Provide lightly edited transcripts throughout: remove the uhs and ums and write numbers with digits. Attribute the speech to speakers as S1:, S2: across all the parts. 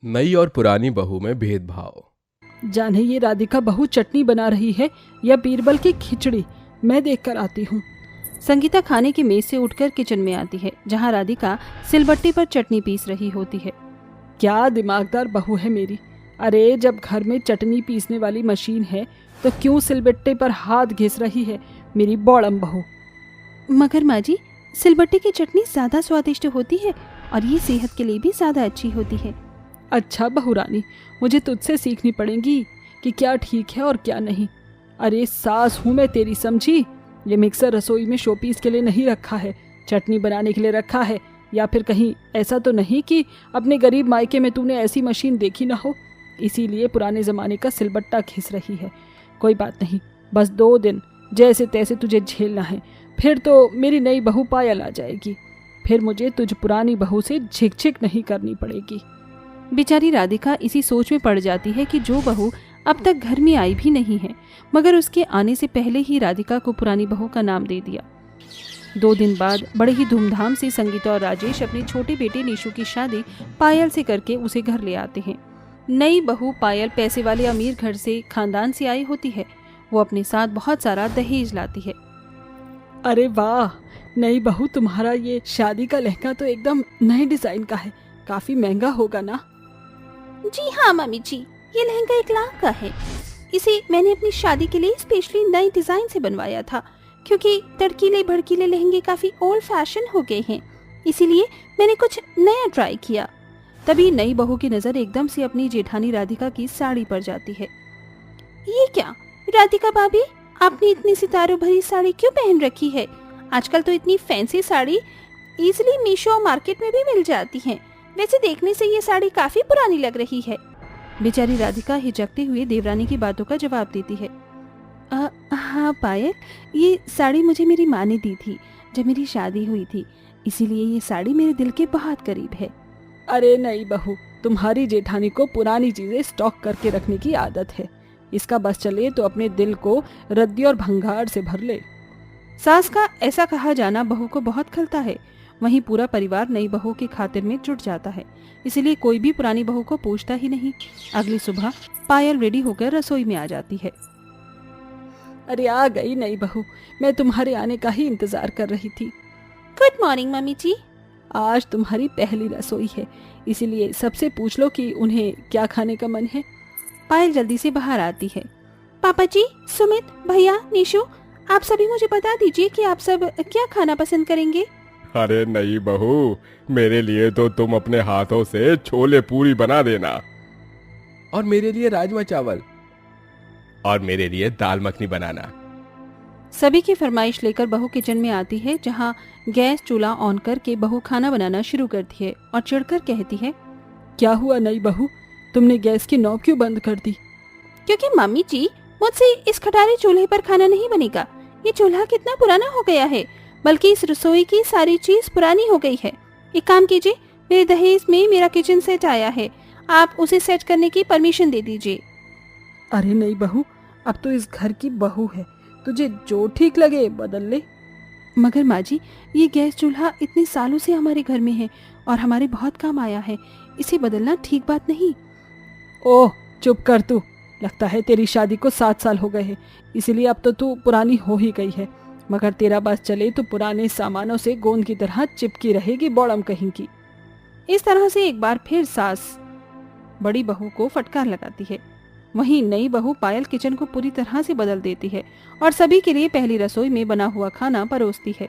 S1: नई और पुरानी बहू में भेदभाव।
S2: जाने ये राधिका बहू चटनी बना रही है या बीरबल की खिचड़ी, मैं देख कर आती हूँ।
S3: संगीता खाने की मेज से उठकर किचन में आती है, जहाँ राधिका सिलबट्टी पर चटनी पीस रही होती है।
S2: क्या दिमागदार बहू है मेरी। अरे जब घर में चटनी पीसने वाली मशीन है तो क्यों सिलबट्टे पर हाथ घिस रही है मेरी बौड़म बहू।
S3: मगर माँ जी, सिलबट्टे की चटनी ज्यादा स्वादिष्ट होती है और ये सेहत के लिए भी ज्यादा अच्छी होती है।
S2: अच्छा बहू रानी, मुझे तुझसे सीखनी पड़ेगी कि क्या ठीक है और क्या नहीं। अरे सास हूँ मैं तेरी, समझी। ये मिक्सर रसोई में शोपीस के लिए नहीं रखा है, चटनी बनाने के लिए रखा है। या फिर कहीं ऐसा तो नहीं कि अपने गरीब मायके में तूने ऐसी मशीन देखी ना हो, इसीलिए पुराने ज़माने का सिलबट्टा घिस रही है। कोई बात नहीं, बस 2 दिन जैसे तैसे तुझे झेलना है, फिर तो मेरी नई बहू पायल आ जाएगी। फिर मुझे तुझ पुरानी बहू से झिक नहीं करनी पड़ेगी।
S3: बेचारी राधिका इसी सोच में पड़ जाती है कि जो बहू अब तक घर में आई भी नहीं है, मगर उसके आने से पहले ही राधिका को पुरानी बहू का नाम दे दिया। 2 दिन बाद बड़े ही धूमधाम से संगीता और राजेश अपने छोटे बेटे निशु की शादी पायल से करके उसे घर ले आते हैं। नई बहू पायल पैसे वाले अमीर घर से खानदान से आई होती है। वो अपने साथ बहुत सारा दहेज लाती है।
S2: अरे वाह, नई बहू तुम्हारा ये शादी का लहंगा तो एकदम नए डिजाइन का है, काफी महंगा होगा ना।
S3: जी हाँ मम्मी जी, ये लहंगा 1 लाख का है। इसे मैंने अपनी शादी के लिए स्पेशली नए डिजाइन से बनवाया था, क्योंकि तड़कीले भड़कीले लहंगे काफी ओल्ड फैशन हो गए हैं, इसीलिए मैंने कुछ नया ट्राई किया। तभी नई बहू की नजर एकदम से अपनी जेठानी राधिका की साड़ी पर जाती है। ये क्या राधिका भाभी, आपने इतनी सितारों भरी साड़ी क्यों पहन रखी है? आजकल तो इतनी फैंसी साड़ी इजीली मीशो और मार्केट में भी मिल जाती हैं। वैसे देखने से ये साड़ी काफी पुरानी लग रही है। बेचारी राधिका हिचकते हुए देवरानी की बातों का जवाब देती है। हाँ पायल, ये साड़ी मुझे मेरी माँ ने दी थी जब मेरी शादी हुई थी, इसीलिए ये साड़ी मेरे दिल के बहुत करीब है।
S2: अरे नई बहू, तुम्हारी जेठानी को पुरानी चीजें स्टॉक करके रखने की आदत है। इसका बस चले तो अपने दिल को रद्दी और भंगार से भर ले।
S3: सास का ऐसा कहा जाना बहू को बहुत खलता है। वहीं पूरा परिवार नई बहू की खातिर में जुट जाता है, इसलिए कोई भी पुरानी बहू को पूछता ही नहीं। अगली सुबह पायल रेडी होकर रसोई में आ जाती है।
S2: अरे आ गई नई बहू, मैं तुम्हारे आने का ही इंतजार कर रही थी।
S3: गुड मॉर्निंग मम्मी जी।
S2: आज तुम्हारी पहली रसोई है, इसीलिए सबसे पूछ लो कि उन्हें क्या खाने का मन है।
S3: पायल जल्दी से बाहर आती है। पापा जी, सुमित, भैया, निशु, आप सभी मुझे बता दीजिए कि आप सब क्या खाना पसंद करेंगे।
S1: अरे नई बहू, मेरे लिए तो तुम अपने हाथों से छोले पूरी बना देना, और मेरे लिए राजमा चावल, और मेरे लिए दाल मखनी बनाना।
S3: सभी की फरमाइश लेकर बहू किचन में आती है, जहां गैस चूल्हा ऑन करके बहू खाना बनाना शुरू करती है और चिढ़कर कहती है।
S2: क्या हुआ नई बहू, तुमने गैस की नॉब क्यों बंद कर दी?
S3: क्योंकि मम्मी जी, मुझसे इस खटारे चूल्हे पर खाना नहीं बनेगा। ये चूल्हा कितना पुराना हो गया है, बल्कि इस रसोई की सारी चीज पुरानी हो गई है। एक काम कीजिए, मेरे दहेज में मेरा किचन सेट आया है, आप उसे सेट करने की परमिशन दे दीजिए।
S2: अरे नई बहू, अब तो इस घर की बहू है, तुझे जो ठीक लगे बदल ले।
S3: मगर माँ जी, ये गैस चूल्हा इतने सालों से हमारे घर में है और हमारे बहुत काम आया है, इसे बदलना ठीक बात नहीं।
S2: ओह चुप कर तू, लगता है तेरी शादी को 7 साल हो गए हैं, इसीलिए अब तो तू पुरानी हो ही गई है। मगर तेरा बस चले तो पुराने सामानों से गोंद की तरह चिपकी रहेगी बौड़म कहीं की।
S3: इस तरह से एक बार फिर सास बड़ी बहू को फटकार लगाती है। वहीं नई बहू पायल किचन को पूरी तरह से बदल देती है और सभी के लिए पहली रसोई में बना हुआ खाना परोसती है।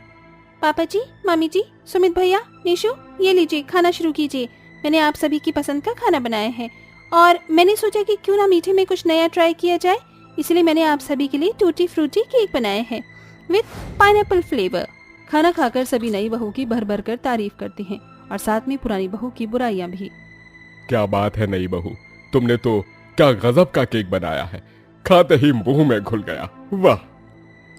S3: पापा जी, मम्मी जी, सुमित भैया, निशु, ये लीजिए खाना शुरू कीजिए। मैंने आप सभी की पसंद का खाना बनाया है और मैंने सोचा कि क्यों ना मीठे में कुछ नया ट्राई किया जाए, इसलिए मैंने आप सभी के लिए टूटी फ्रूटी केक बनाए हैं विद पाइनएप्पल फ्लेवर। खाना खाकर सभी नई बहू की भर भर कर तारीफ करते हैं और साथ में पुरानी बहू की बुराइयां भी।
S1: क्या बात है नई बहू, तुमने तो क्या गजब का केक बनाया है, खाते ही मुंह में घुल गया। वाह।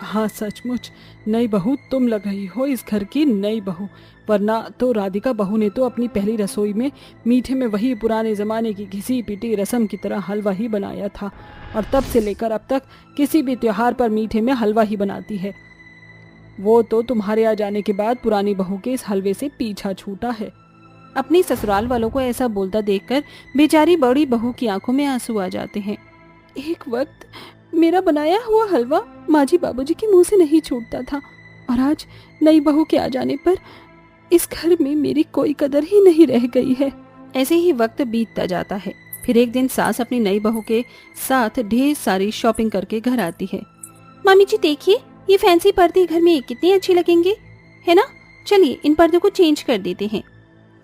S2: हाँ सचमुच नई बहू तुम लग रही हो इस घर की नई बहू, वरना तो राधिका बहू ने तो अपनी पहली रसोई में मीठे में वही पुराने ज़माने की घिसी पिटी रस्म की तरह हलवा ही बनाया था, और तब से लेकर अब तक किसी भी त्योहार पर मीठे में हलवा ही बनाती है। वो तो तुम्हारे आ जाने के बाद पुरानी बहू के इस हलवे से पीछा छूटा है।
S3: अपनी ससुराल वालों को ऐसा बोलता देखकर बेचारी बड़ी बहू की आंखों में आंसू आ जाते हैं। एक वक्त मेरा बनाया हुआ हलवा माँ जी बाबूजी के मुंह से नहीं छूटता था और आज नई बहू के आ जाने पर इस घर में मेरी कोई कदर ही नहीं रह गई है। ऐसे ही वक्त बीतता जाता है। फिर एक दिन सास अपनी नई बहू के साथ ढेर सारी शॉपिंग करके घर आती है। मामी जी देखिए, ये फैंसी पर्दे घर में कितने अच्छे लगेंगे, है ना? चलिए इन पर्दों को चेंज कर देते हैं।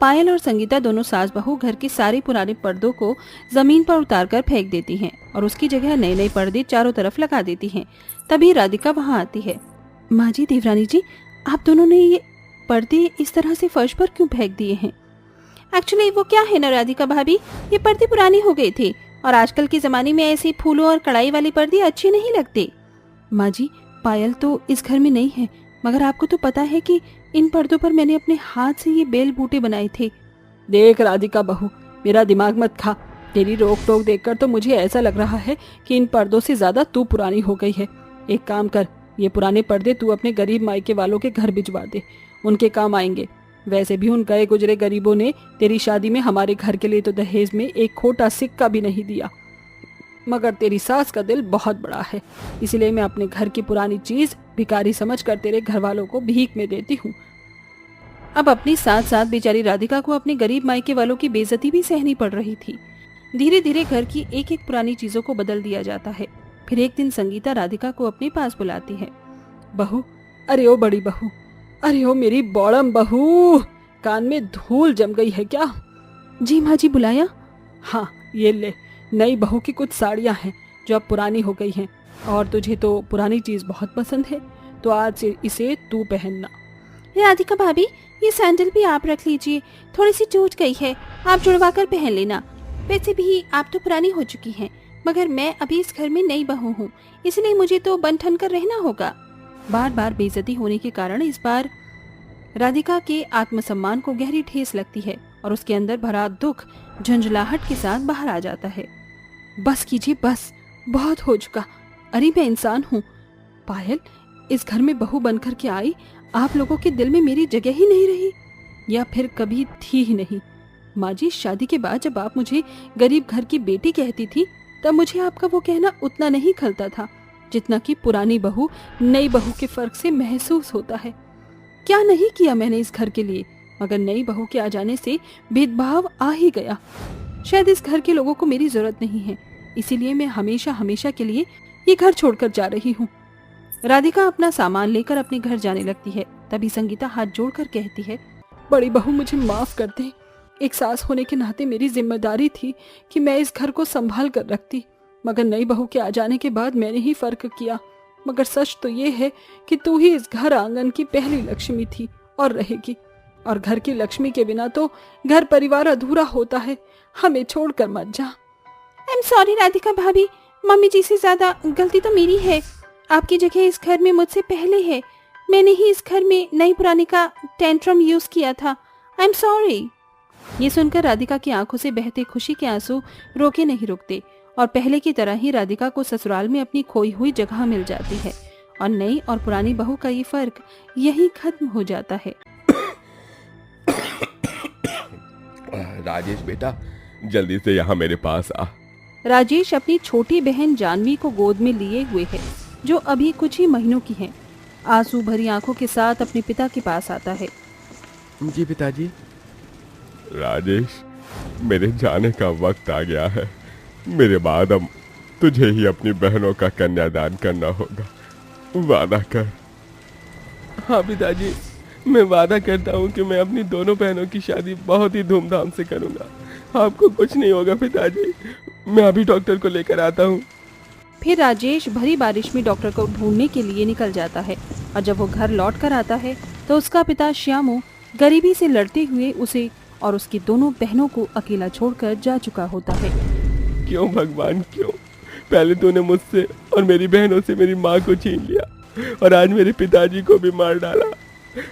S3: पायल और संगीता दोनों सास बहू घर के सारे पुराने पर्दों को जमीन पर उतारकर फेंक देती हैं और उसकी जगह नए नए पर्दे चारों तरफ लगा देती हैं। तभी राधिका वहां आती है। माँ जी, देवरानी जी, आप दोनों ने ये पर्दे इस तरह से फर्श पर क्यों फेंक दिए हैं? एक्चुअली वो क्या है ना राधिका भाभी, ये पर्दे पुराने हो गए थे और आजकल के जमाने में ऐसे फूलों और कढ़ाई वाले पर्दे अच्छे नहीं लगते। माँ जी, पायल तो इस घर में नहीं है, मगर आपको तो पता है कि इन पर्दों पर मैंने अपने हाथ से ये बेल बूटे बनाए थे।
S2: देख राधिका बहू, मेरा दिमाग मत खा। तेरी रोक टोक देखकर तो मुझे ऐसा लग रहा है कि इन पर्दों से ज्यादा तू पुरानी हो गई है। एक काम कर, ये पुराने पर्दे तू अपने गरीब मायके वालों के घर भिजवा दे, उनके काम आएंगे। वैसे भी उन गए गुजरे गरीबों ने तेरी शादी में हमारे घर के लिए तो दहेज में एक खोटा सिक्का भी नहीं दिया, मगर तेरी सास का दिल बहुत बड़ा है, इसलिए मैं अपने घर की पुरानी चीज भिखारी समझकर तेरे घर वालों को भीख में देती हूँ।
S3: अब अपनी साथ साथ बेचारी राधिका को अपने गरीब मायके वालों की बेइज्जती भी सहनी पड़ रही थी। धीरे धीरे घर की एक एक पुरानी चीजों को बदल दिया जाता है। फिर एक दिन संगीता राधिका को अपने पास बुलाती है।
S2: बहू, अरे ओ बड़ी बहू, अरे ओ मेरी बौड़म बहू, कान में धूल जम गई है क्या?
S3: जी माँ जी, बुलाया?
S2: हाँ, ये ले, नई बहू की कुछ साड़ियाँ हैं जो अब पुरानी हो गई हैं और तुझे तो पुरानी चीज बहुत पसंद है, तो आज से इसे तू पहनना।
S3: राधिका भाभी, ये सैंडल भी आप रख लीजिए, थोड़ी सी टूट गई है, आप जुड़वा कर पहन लेना। वैसे भी आप तो पुरानी हो चुकी हैं, मगर मैं अभी इस घर में नई बहू हूँ, इसलिए मुझे तो बन ठन कर रहना होगा। बार बार बेइज्जती होने के कारण इस बार राधिका के आत्मसम्मान को गहरी ठेस लगती है और उसके अंदर भरा दुख झंझलाहट के साथ बाहर आ जाता है।
S2: बस कीजिए, बस, बहुत हो चुका। अरे मैं इंसान हूँ। पायल, इस घर में बहू बनकर के आई, आप लोगों के दिल में मेरी जगह ही नहीं रही, या फिर कभी थी ही नहीं। माँ जी, शादी के बाद जब आप मुझे गरीब घर की बेटी कहती थी, तब मुझे आपका वो कहना उतना नहीं खलता था जितना कि पुरानी बहू नई बहू के फर्क से महसूस होता है। क्या नहीं किया मैंने इस घर के लिए, मगर नई बहू के आ जाने से भेदभाव आ ही गया। शायद इस घर के लोगों को मेरी जरूरत नहीं है, इसीलिए मैं हमेशा हमेशा के लिए ये घर छोड़कर जा रही हूँ।
S3: राधिका अपना सामान लेकर अपने घर जाने लगती है। तभी संगीता हाथ जोड़कर कहती है,
S2: बड़ी बहू, मुझे माफ कर दे। एक सास होने के नाते मेरी जिम्मेदारी थी कि मैं इस घर को संभाल कर रखती, मगर नई बहू के आ जाने के बाद मैंने ही फर्क किया। मगर सच तो ये है कि तू ही इस घर आंगन की पहली लक्ष्मी थी और रहेगी, और घर की लक्ष्मी के बिना तो घर परिवार अधूरा होता है। हमें छोड़कर मत जा।
S3: आई एम सॉरी राधिका भाभी, मम्मी जी से ज्यादा गलती तो मेरी है। आपकी जगह इस घर में मुझसे पहले है, मैंने ही इस घर में नई पुरानी का टेंट्रम यूज किया था। I am sorry. ये सुनकर राधिका की आंखों से बहते खुशी के आंसू रोके नहीं रुकते और पहले की तरह ही राधिका को ससुराल में अपनी खोई हुई जगह मिल जाती है और नई और पुरानी बहू का ये फर्क यही खत्म हो जाता है।
S1: राजेश बेटा, जल्दी से यहाँ मेरे पास आ।
S3: राजेश अपनी छोटी बहन जानवी को गोद में लिए हुए है, जो अभी कुछ ही महीनों की है। आंसू भरी आंखों के साथ अपने पिता के पास आता है।
S1: जी पिताजी। राजेश, मेरे जाने का वक्त आ गया है। मेरे बाद अब तुझे ही अपनी बहनों का कन्यादान करना होगा, वादा कर। हाँ पिताजी, मैं वादा करता हूँ कि मैं अपनी दोनों बहनों की शादी बहुत ही धूमधाम से करूँगा। आपको कुछ नहीं होगा पिताजी, मैं अभी डॉक्टर को लेकर आता हूँ।
S3: फिर राजेश भरी बारिश में डॉक्टर को ढूंढने के लिए निकल जाता है और जब वो घर लौट कर आता है तो उसका पिता श्यामू गरीबी से लड़ते हुए उसे और उसकी दोनों बहनों को अकेला छोड़कर जा चुका होता है।
S1: क्यों भगवान, क्यों? पहले तूने मुझसे और मेरी बहनों से मेरी माँ को छीन लिया और आज मेरे पिताजी को भी मार डाला।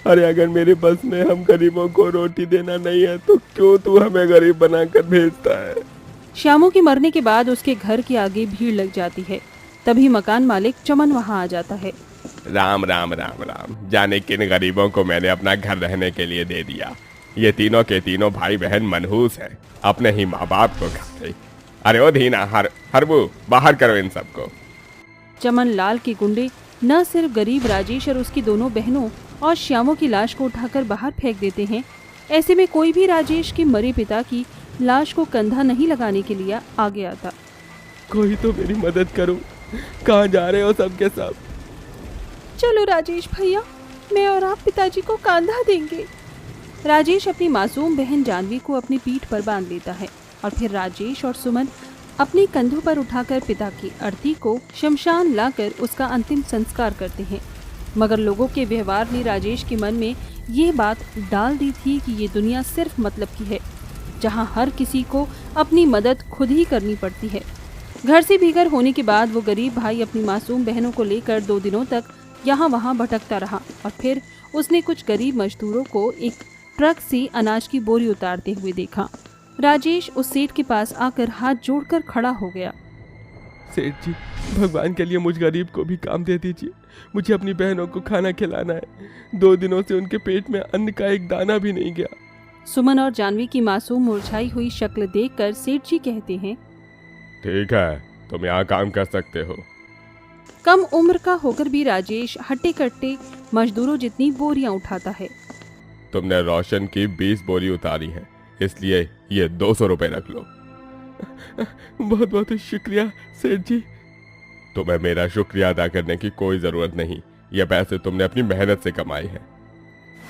S1: अरे अगर मेरे बस में हम गरीबों को रोटी देना नहीं है तो क्यों तू हमें गरीब बनाकर भेजता है?
S3: श्यामू के मरने के बाद उसके घर के आगे भीड़ लग जाती है। तभी मकान मालिक चमन वहाँ आ जाता है।
S1: राम राम राम राम, जाने किन गरीबों को मैंने अपना घर रहने के लिए दे दिया। ये तीनों के तीनों भाई बहन मनहूस हैं, अपने ही माँ बाप को खाते। अरे ओ धीना, हरबू बाहर करो इन सबको।
S2: चमन लाल के गुंडे न सिर्फ गरीब राजेश और उसकी दोनों बहनों और श्यामों की लाश को उठाकर बाहर फेंक देते हैं, ऐसे में कोई भी राजेश के मरे पिता की लाश को कंधा नहीं लगाने के लिए आगे आता।
S1: कोई तो मेरी मदद करो, कहाँ जा रहे हो सबके सब?
S2: चलो राजेश भैया, मैं और आप पिताजी को कंधा देंगे। राजेश अपनी मासूम बहन जानवी को अपनी पीठ पर बांध लेता है और फिर राजेश और सुमन अपने कंधों पर उठाकर पिता की अर्थी को शमशान लाकर उसका अंतिम संस्कार करते हैं। मगर लोगों के व्यवहार ने राजेश के मन में ये बात डाल दी थी कि ये दुनिया सिर्फ मतलब की है, जहाँ हर किसी को अपनी मदद खुद ही करनी पड़ती है। घर से बेघर होने के बाद वो गरीब भाई अपनी मासूम बहनों को लेकर 2 दिनों तक यहाँ वहाँ भटकता रहा और फिर उसने कुछ गरीब मजदूरों को एक ट्रक से अनाज की बोरी उतारते हुए देखा। राजेश उस सेठ के पास आकर हाथ जोड़कर खड़ा हो गया।
S1: सेठ जी, भगवान के लिए मुझ गरीब को भी काम दे दीजिए, मुझे अपनी बहनों को खाना खिलाना है। 2 दिनों से उनके पेट में अन्न का एक दाना भी नहीं गया।
S2: सुमन और जानवी की मासूम मुरझाई हुई शक्ल देखकर सेठ जी कहते हैं,
S1: ठीक है, तुम यहाँ काम कर सकते हो।
S2: कम उम्र का होकर भी राजेश हट्टे कट्टे मजदूरों जितनी बोरियां उठाता है।
S1: तुमने रोशन की 20 बोरी उतारी है, इसलिए ये 200 रुपए रख लो। बहुत बहुत शुक्रिया सेठ जी। तुम्हें मेरा शुक्रिया अदा करने की कोई जरूरत नहीं, ये पैसे तुमने अपनी मेहनत से कमाए हैं।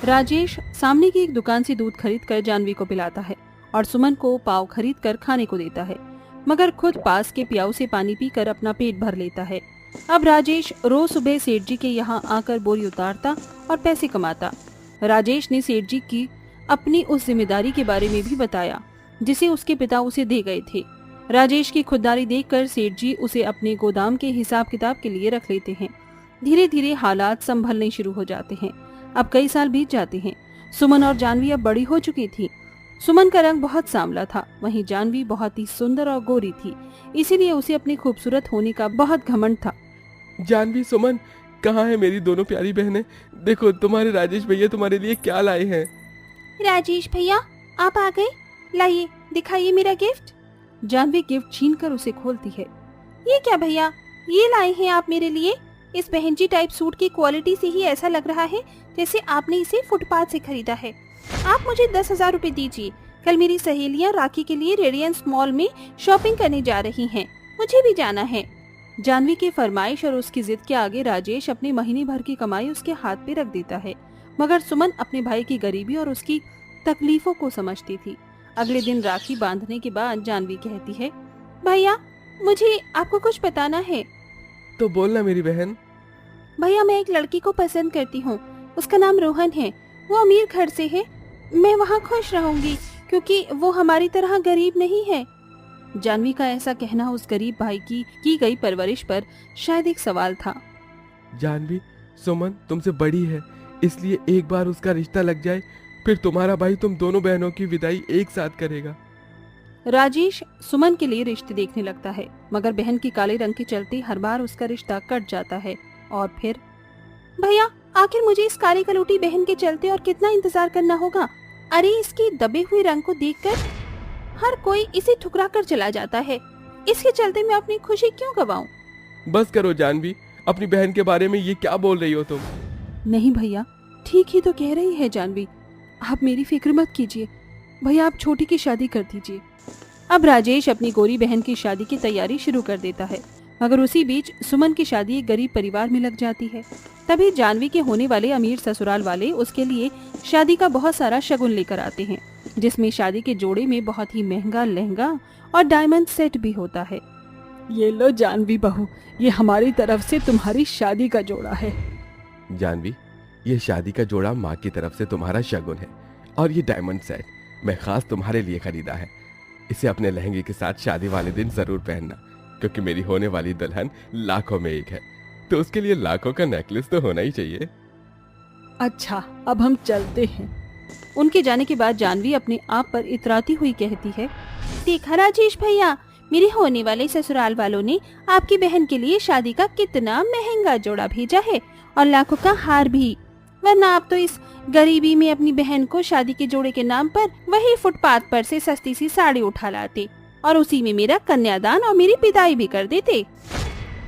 S2: राजेश सामने की एक दुकान से दूध खरीद कर जानवी को पिलाता है और सुमन को पाव खरीद कर खाने को देता है, मगर खुद पास के प्याऊ से पानी पीकर अपना पेट भर लेता है। अब राजेश रोज सुबह सेठ जी के यहाँ आकर बोरी उतारता और पैसे कमाता। राजेश ने सेठ जी की अपनी उस जिम्मेदारी के बारे में भी बताया जिसे उसके पिता उसे दे गए थे। राजेश की खुददारी देखकर सेठ जी उसे अपने गोदाम के हिसाब किताब के लिए रख लेते हैं। धीरे धीरे हालात संभलने शुरू हो जाते हैं। अब कई साल बीत जाते हैं। सुमन और जानवी अब बड़ी हो चुकी थी। सुमन का रंग बहुत सांवला था, वहीं जानवी बहुत ही सुंदर और गोरी थी, इसीलिए उसे अपने खूबसूरत होने का बहुत घमंड था।
S1: जानवी, सुमन, कहाँ है मेरी दोनों प्यारी बहनें? देखो तुम्हारे राजेश भैया तुम्हारे लिए क्या लाए हैं।
S3: राजेश भैया, आप आ गए? लाइए, दिखाइए मेरा गिफ्ट।
S2: जानवी गिफ्ट छीनकर उसे खोलती है।
S3: ये क्या भैया, ये लाए हैं आप मेरे लिए? इस बहनजी टाइप सूट की क्वालिटी से ही ऐसा लग रहा है जैसे आपने इसे फुटपाथ से खरीदा है। आप मुझे 10,000 रुपए दीजिए। कल मेरी सहेलियां राखी के लिए रेडियंस मॉल में शॉपिंग करने जा रही हैं, मुझे भी जाना है।
S2: जानवी की फरमाइश और उसकी जिद के आगे राजेश अपने महीने भर की कमाई उसके हाथ पे रख देता है, मगर सुमन अपने भाई की गरीबी और उसकी तकलीफों को समझती थी। अगले दिन राखी बांधने के बाद जानवी कहती है,
S3: भैया मुझे आपको कुछ बताना है।
S1: तो बोलना मेरी बहन।
S3: भैया, मैं एक लड़की को पसंद करती हूँ, उसका नाम रोहन है, वो अमीर घर से है। मैं वहाँ खुश रहूंगी क्योंकि वो हमारी तरह गरीब नहीं है।
S2: जानवी का ऐसा कहना उस गरीब भाई की गई परवरिश पर शायद एक सवाल था।
S1: जानवी, सुमन तुमसे बड़ी है, इसलिए एक बार उसका रिश्ता लग जाए, फिर तुम्हारा भाई तुम दोनों बहनों की विदाई एक साथ करेगा।
S2: राजेश सुमन के लिए रिश्ते देखने लगता है, मगर बहन की काले रंग के चलते हर बार उसका रिश्ता कट जाता है। और फिर,
S3: भैया आखिर मुझे इस काली कलूटी बहन के चलते और कितना इंतजार करना होगा? अरे इसके दबे हुए रंग को देखकर हर कोई इसे ठुकरा कर चला जाता है। इसके चलते मैं अपनी खुशी क्यों गवाऊं?
S1: बस करो जानवी, अपनी बहन के बारे में ये क्या बोल रही हो तुम?
S2: नहीं भैया, ठीक ही तो कह रही है जानवी, आप मेरी फिक्र मत कीजिए। भैया आप छोटी की शादी कर दीजिए। अब राजेश अपनी गोरी बहन की शादी की तैयारी शुरू कर देता है, मगर उसी बीच सुमन की शादी एक गरीब परिवार में लग जाती है। तभी जानवी के होने वाले अमीर ससुराल वाले उसके लिए शादी का बहुत सारा शगुन लेकर आते हैं, जिसमें शादी के जोड़े में बहुत ही महंगा लहंगा और डायमंड सेट भी होता है।
S4: ये लो जानवी बहू, ये हमारी तरफ से तुम्हारी शादी का जोड़ा है।
S1: जानवी, ये शादी का जोड़ा माँ की तरफ से तुम्हारा शगुन है, और ये डायमंड सेट मैं खास तुम्हारे लिए खरीदा है। इसे अपने लहंगे के साथ शादी वाले दिन जरूर पहनना, क्योंकि मेरी होने वाली दुल्हन लाखों में एक है, तो उसके लिए लाखों का नेकलेस तो होना ही चाहिए।
S4: अच्छा, अब हम चलते हैं।
S2: उनके जाने के बाद जानवी अपने आप पर इतराती हुई कहती है,
S3: देखा राजेश भैया, मेरे होने वाले ससुराल वालों ने आपकी बहन के लिए शादी का कितना महंगा जोड़ा भेजा है और लाखों का हार भी। वरना आप तो इस गरीबी में अपनी बहन को शादी के जोड़े के नाम पर वही फुटपाथ पर से सस्ती सी साड़ी उठा लाते और उसी में मेरा कन्यादान और मेरी पिदाई भी कर देते।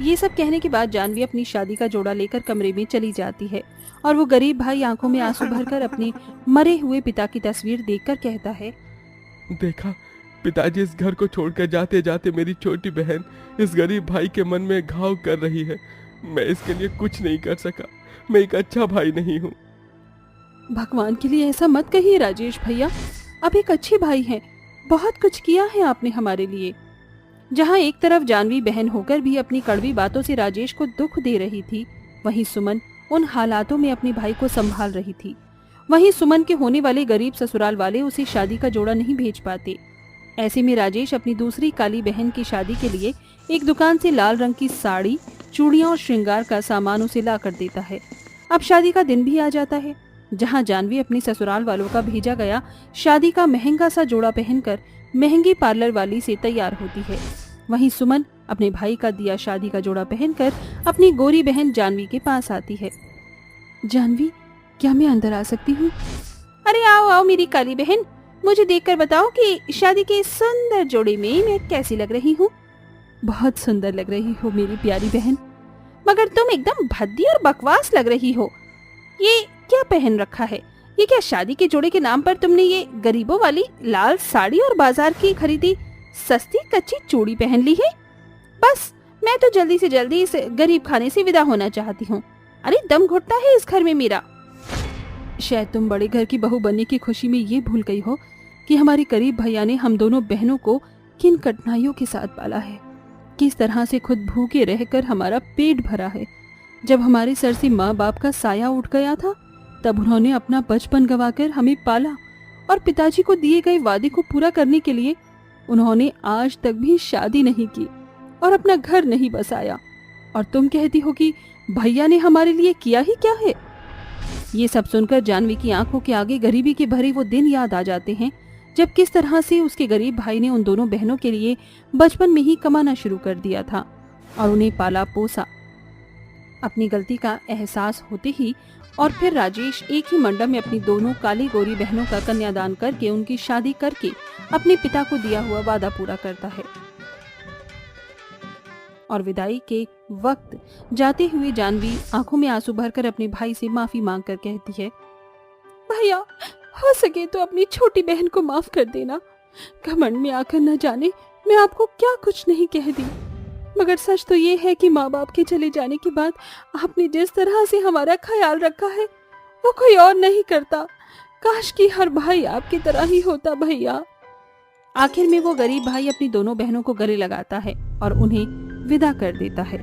S2: ये सब कहने के बाद जानवी अपनी शादी का जोड़ा लेकर कमरे में चली जाती है और वो गरीब भाई आंखों में आंसू भरकर अपने मरे हुए पिता की तस्वीर देखकर कहता है,
S1: देखा पिताजी इस घर को छोड़कर जाते जाते मेरी छोटी बहन इस गरीब भाई के मन में घाव कर रही है। मैं इसके लिए कुछ नहीं कर सका, मैं एक अच्छा भाई नहीं हूँ।
S2: भगवान के लिए ऐसा मत कहिए राजेश भैया, आप एक अच्छे भाई हैं, बहुत कुछ किया है आपने हमारे लिए। जहाँ एक तरफ जानवी बहन होकर भी अपनी कड़वी बातों से राजेश को दुख दे रही थी, वहीं सुमन उन हालातों में अपने भाई को संभाल रही थी। वहीं सुमन के होने वाले गरीब ससुराल वाले उसे शादी का जोड़ा नहीं भेज पाते। ऐसे में राजेश अपनी दूसरी काली बहन की शादी के लिए एक दुकान से लाल रंग की साड़ी, चूड़ियां और श्रृंगार का सामान उसे ला कर देता है। अब शादी का दिन भी आ जाता है, जहां जानवी अपनी ससुराल वालों का भेजा गया शादी का महंगा सा जोड़ा पहनकर महंगी पार्लर वाली से तैयार होती है। वहीं सुमन अपने भाई का दिया शादी का जोड़ा पहनकर अपनी गोरी बहन जानवी के पास आती है। जानवी, क्या मैं अंदर आ सकती हूँ?
S3: अरे आओ आओ मेरी काली बहन, मुझे देखकर बताओ कि शादी के सुंदर जोड़े में मैं कैसी लग रही हूँ।
S2: बहुत सुंदर लग रही हो मेरी प्यारी बहन।
S3: मगर तुम एकदम भद्दी और बकवास लग रही हो। ये क्या पहन रखा है? ये क्या शादी के जोड़े के नाम पर तुमने ये गरीबों वाली लाल साड़ी और बाजार की खरीदी सस्ती कच्ची चूड़ी पहन ली है? बस मैं तो जल्दी से जल्दी इस गरीब खाने से विदा होना चाहती हूँ। अरे दम घुटता है इस घर में मेरा।
S2: शायद तुम बड़े घर की बहू बनने की खुशी में ये भूल गई हो कि हमारे करीब भैया ने हम दोनों बहनों को किन कठिनाइयों के साथ पाला है, किस तरह से खुद भूखे रहकर हमारा पेट भरा है। जब हमारे सर से माँ बाप का साया उठ गया था, तब उन्होंने अपना बचपन गंवाकर हमें पाला और पिताजी को दिए गए वादे को पूरा करने के लिए उन्होंने आज तक भी शादी नहीं की और अपना घर नहीं बसाया। और तुम कहती हो कि भैया ने हमारे लिए किया ही क्या है? ये सब सुनकर जानवी की आंखों के आगे गरीबी के भरे वो दिन याद आ जाते हैं, जब किस तरह से उसके गरीब भाई ने उन दोनों बहनों के लिए बचपन में ही कमाना शुरू कर दिया था और उन्हें पाला पोसा। अपनी गलती का एहसास होते ही और फिर राजेश एक ही मंडप में अपनी दोनों काली गोरी बहनों का कन्यादान करके उनकी शादी करके अपने पिता को दिया हुआ वादा पूरा करता है। और विदाई के वक्त जाते हुए जानवी आंखों में आंसू भरकर अपने भाई से माफी मांगकर कहती है,
S4: भैया हो सके तो अपनी छोटी बहन को माफ कर देना। घमंड में आकर न जाने मैं आपको क्या कुछ नहीं कह दी, मगर सच तो ये है कि माँ बाप के चले जाने के बाद आपने जिस तरह से हमारा ख्याल रखा है वो कोई और नहीं करता। काश कि हर भाई आपकी तरह ही होता भैया।
S2: आखिर में वो गरीब भाई अपनी दोनों बहनों को गले लगाता है और उन्हें विदा कर देता है।